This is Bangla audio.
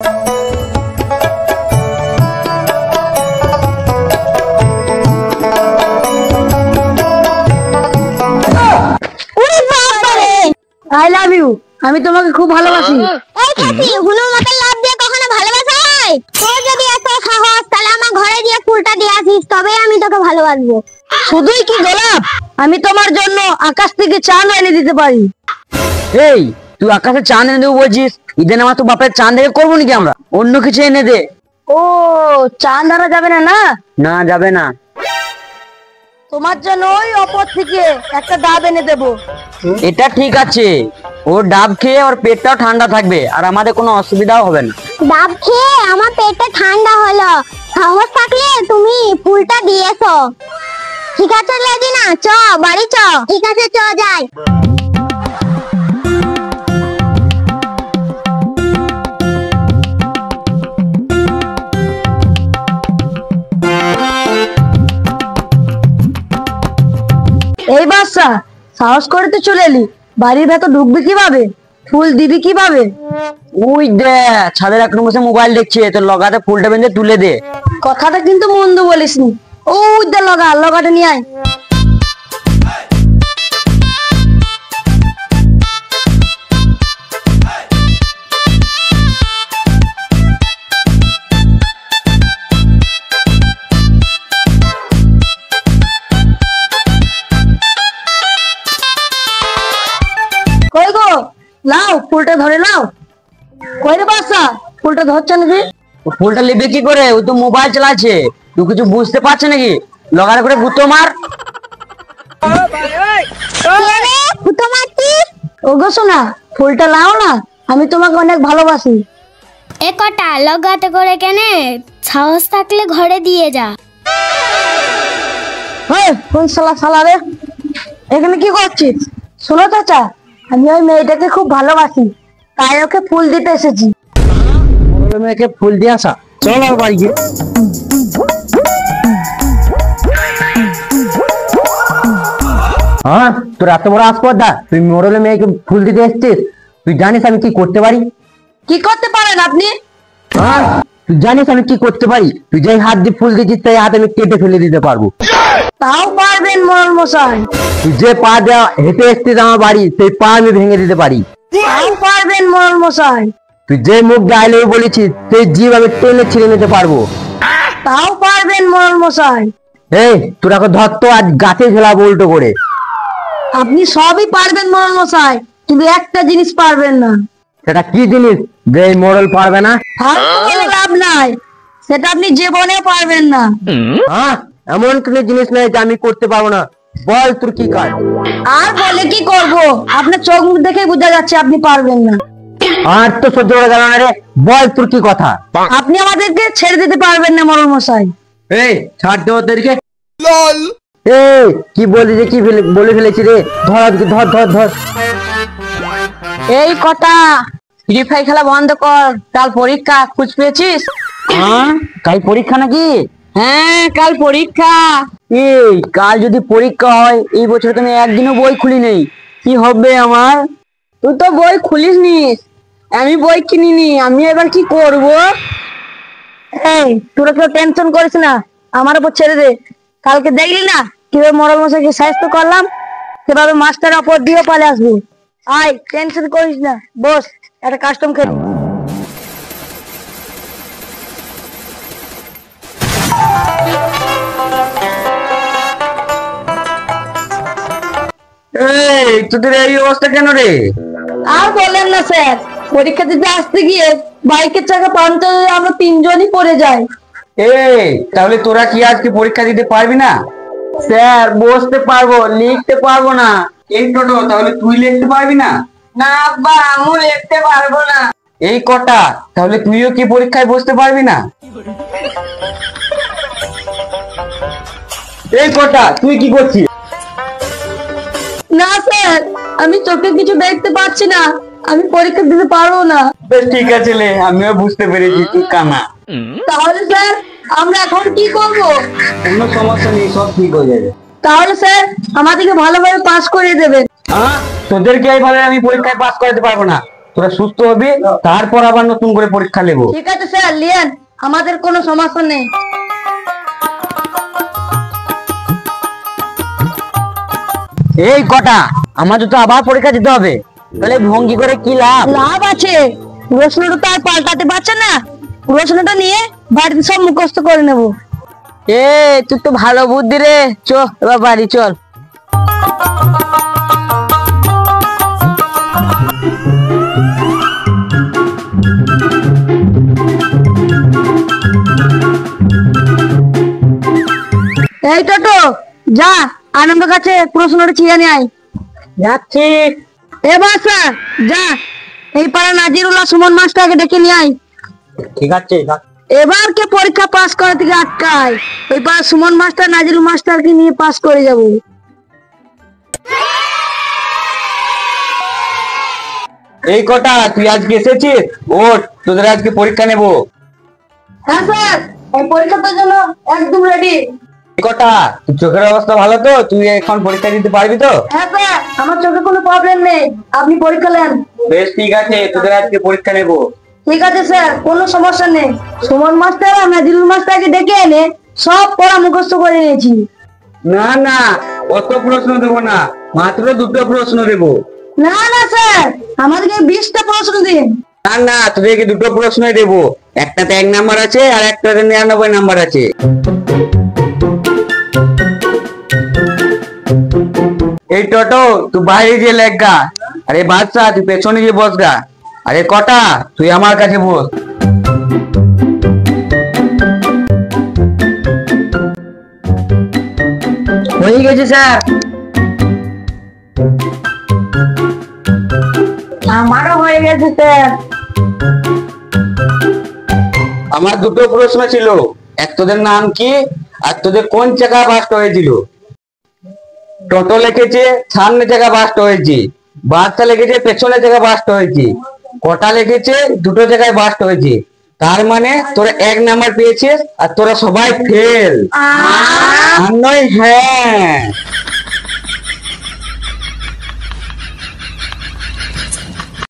আই লাভ ইউ, আমি তোমাকে খুব ভালোবাসি। এই খাসি, হুনুর মতো লাভ দিয়ে কখনো ভালোবাসা হয়? তোর যদি এত সাহস, তাহলে আমার ঘরে দিয়ে ফুলটা দিয়ে আসিস, তবেই আমি তোকে ভালোবাসবো। শুধুই কি গোলাপ, আমি তোমার জন্য আকাশ থেকে চাঁদ এনে দিতে পারি। এই তুই আকাশে চাঁদ এনে দেবো বলছিস? ঈদের আমার তো বাপের চাঁদ দেখে করবো নাকি আমরা? অন্য কিছু এনে দে। ও, চাঁদ আনা যাবে না? না না, যাবে না। তোমার জন্য ওই অপর থেকে একটা ডাব এনে দেবো। এটা ঠিক আছে, ওর ডাব খেয়ে ওর পেটটাও ঠান্ডা থাকবে আর আমাদের কোনো অসুবিধাও হবে না। ডাব খেয়ে আমার পেটটা ঠান্ডা হলো, সাহস থাকলে তুমি ফুলটা দিয়েছো। ঠিক আছে লেজিনা, চ বাড়ি চ। ঠিক আছে, চ যাই। এই বাচ্চা, সাহস করে তো চলে এলি, বাড়ির ভেতর ঢুকবি কিভাবে? ফুল দিবি কিভাবে? ওই দে ছাদের এক বসে মোবাইল দেখছে, তোর লগাতে ফুলটা বেঁধে তুলে দে। কথাটা কিন্তু মন্দ বলিসনি। ওই দে লগাটা নিয়ে আয়। কই গো, লাও ফুলটা ধরে নাও। কই রে বাচ্চা, ফুলটা ধরছে নাকি? ও ফুলটা নেবে কি করে? ও তো মোবাইল চালাচ্ছে, তুই কিছু বুঝতে পারছে নাকি? লগাতে করে গুতো মার। ফুটো মারছিস? ওগো শোনা, ফুলটা লাও না, আমি তোমাকে অনেক ভালোবাসি। এ কটা লগাতে করে কেনে? সাহস থাকলে ঘরে দিয়ে যা। কোন শালা রে, এখানে কি করছিস? শোনো চাচা, আমি ওই মেয়েটাকে খুব ভালোবাসি, তাই ওকে ফুল দিতে এসেছি। মেয়েকে ফুল দিয়ে আসা, চল আর বাড়ি গিয়ে। হ্যাঁ, তোর এত বড় আসপর্দা, তুই মোড়লে মেয়েকে ফুল দিতে এসছিস? তুই জানিস আমি কি করতে পারি? কি করতে পারেন আপনি? হ্যাঁ, তুই জানিস আমি কি করতে পারি? তুই যেই হাত দিয়ে ফুল দিচ্ছিস সেই হাত আমি কেটে ফেলে দিতে পারবো। তাও পারবেন মোড়ল মশাই? তুই যে পা দেওয়া হেঁটে এসছিস আমার বাড়ি, সেই পা আমি ভেঙে দিতে পারি। তাও পারবেন মোড়ল মশাই? তুই যে মুখ ডায়লগ বলেছিস সেই জিভ আমি টেনে ছিঁড়ে নিতে পারবো। তাও পারবেন মোড়ল মশাই? এই তোর এখন ধর তো আজ গাছে ঝোলাবো উল্টো করে। আপনি সবই পারবেন মোড়ল মশাই, কিন্তু একটা জিনিস পারবেন না। সেটা কি জিনিস যে এই মোড়ল পারবে না? ফালতু বলে লাভ নাই, সেটা আপনি জীবনেও পারবেন না। হ্যাঁ, এমন কোনো জিনিস নাই যে আমি করতে পারবো না। বল তোর কি কাজ? আর বলে কি করব, আপনার চোখ মুখ দেখে বোঝা যাচ্ছে আপনি পারবেন না। আর তো সহ্য করা গেল না রে, বল তোর কি কথা? আপনি আমাদেরকে ছেড়ে দিতে পারবেন না মোড়ল মশাই। এই ছাড় দে ওদেরকে। এই কি বলি রে, কি বলে ফেলেছি রে? ধর আজকে, ধর ধর ধর। এই কটা, ফ্রি ফায়ার খেলা বন্ধ কর, কাল পরীক্ষা, খোঁজ পেয়েছিস? হ্যাঁ, কাল পরীক্ষা নাকি? হ্যাঁ, কাল পরীক্ষা। এই কাল যদি পরীক্ষা হয়, এই বছর তুমি একদিনও বই খুলি নেই, কি হবে আমার? তুই তো বই খুলিস নি, আমি বই কিনিনি, আমি এবার কি করব? এই তোরা কেউ টেনশন করিস না, আমার উপর ছেড়ে দে। কালকে দেখলি না কিভাবে মোড়ল মশাইকে সাহায্য করলাম, সেভাবে মাস্টার অপর দিয়ে পালে আসবো। আয়, টেনশন করিস না, বস একটা কাস্টম খেয়ে। এই তোদের এই অবস্থা কেন রে? আর বলেন না স্যার, পরীক্ষা দিতে আসতে গিয়ে বাইকের চাকা পাঞ্চার হয়ে আমরা তিনজনই পড়ে যাই। এই তাহলে তোরা কি আজকে পরীক্ষা দিতে পারবি না? স্যার বসতে পারবো, লিখতে পারবো না। এই টোটো, তাহলে তুই লিখতে পারবি না? না আব্বা, আমি লিখতে পারবো না। এই কটা, তাহলে তুইও কি পরীক্ষায় বসতে পারবি না? এই কটা, তুই কি করছিস? না স্যার, আমি চোখে কিছু দেখতে পাচ্ছি না, আমি পরীক্ষা দিতে পারবো না। বেশ ঠিক আছে লে, আমিও বুঝতে পেরেছি তুই কানা। তাহলে স্যার আমরা এখন কি করব? কোনো সমস্যা নেই, সব ঠিক হয়ে যাবে। তাহলে স্যার আমাদেরকে ভালোভাবে পাস করিয়ে দেবেন। হ্যাঁ, তোদেরকে এইভাবে আমি পরীক্ষায় পাস করাতে পারবো না। তোরা সুস্থ হবি, তারপর আবার নতুন করে পরীক্ষা নেবো। ঠিক আছে স্যার, লিয়েন, আমাদের কোনো সমস্যা নেই। এই কটা, আমাদের তো আবার পরীক্ষা দিতে হবে, তাহলে ভঙ্গি করে কি লাভ? লাভ আছে, প্রশ্নটা তো আর পাল্টাতে পারছে না, প্রশ্নটা নিয়ে বাড়িতে সব মুখস্থ করে নেব। এ তুই তো ভালো বুদ্ধি রে, চ এবার বাড়ি চল। এই টোটো, যা আনন্দ কাছে প্রশ্নটা ছিঁড়ে নিয়ে আয়। যাচ্ছি। এবার স্যার যা, এই পাড়া নাজিরুল্লাহ সুমন মাস্টারকে ডেকে নিয়ে আয়। ঠিক আছে। এবার কে পরীক্ষা পাস করা থেকে আটকায়, ওই পাড়া সুমন মাস্টার নাজিরুল মাস্টারকে নিয়ে পাস করে যাব। এই কটা, তুই আজকে এসেছিস? ওঠ, তোদের আজকে পরীক্ষা নেব। হ্যাঁ স্যার, এই পরীক্ষাটার জন্য একদম রেডি। এই কটা, তোর চোখের অবস্থা ভালো তো? তুই এখন পরীক্ষা দিতে পারবি তো? হ্যাঁ স্যার, আমার চোখে কোনো প্রবলেম নেই, আপনি পরীক্ষা নেন। বেশ ঠিক আছে, তোদের আজকে পরীক্ষা নেব। ঠিক আছে স্যার, কোনো সমস্যা নেই। সুমন মাস্টার আর নাজিরুল মাস্টারকে ডেকে এনে সব পড়া মুখস্থ করে নিয়েছি। না না, অত প্রশ্ন দেবো না, মাত্র দুটো প্রশ্ন দেবো। না না স্যার, আমাদেরকে 20টা প্রশ্ন দিন। না না, তোদেরকে দুটো প্রশ্নই দেবো, একটাতে 1 নাম্বার আছে আর একটাতে 99 নাম্বার আছে। এই টোটো, তুই বাইরে যে লেখগা, আরে বাচ্চা তুই পেছনে গিয়ে বসগা, আরে কটা তুই আমার কাছে বস। হয়ে গেছে স্যার। আমারও হয়ে গেছে স্যার। আমার দুটো প্রশ্ন ছিল, এক তোদের নাম কি আর তোদের কোন জায়গা বাস্ট হয়েছিল। টোটো লিখেছে সামনে জায়গা বাস্ট হয়েছে, বাচ্চা লিখেছে পেছনে জায়গা বাস্ট হয়েছে, কটা লিখেছে দুটো জায়গায় বাস্ট হয়েছে। তার মানে তোরা 1 নাম্বার পেয়েছিস আর তোরা সবাই ফেল। আর নয় হ্যাঁ।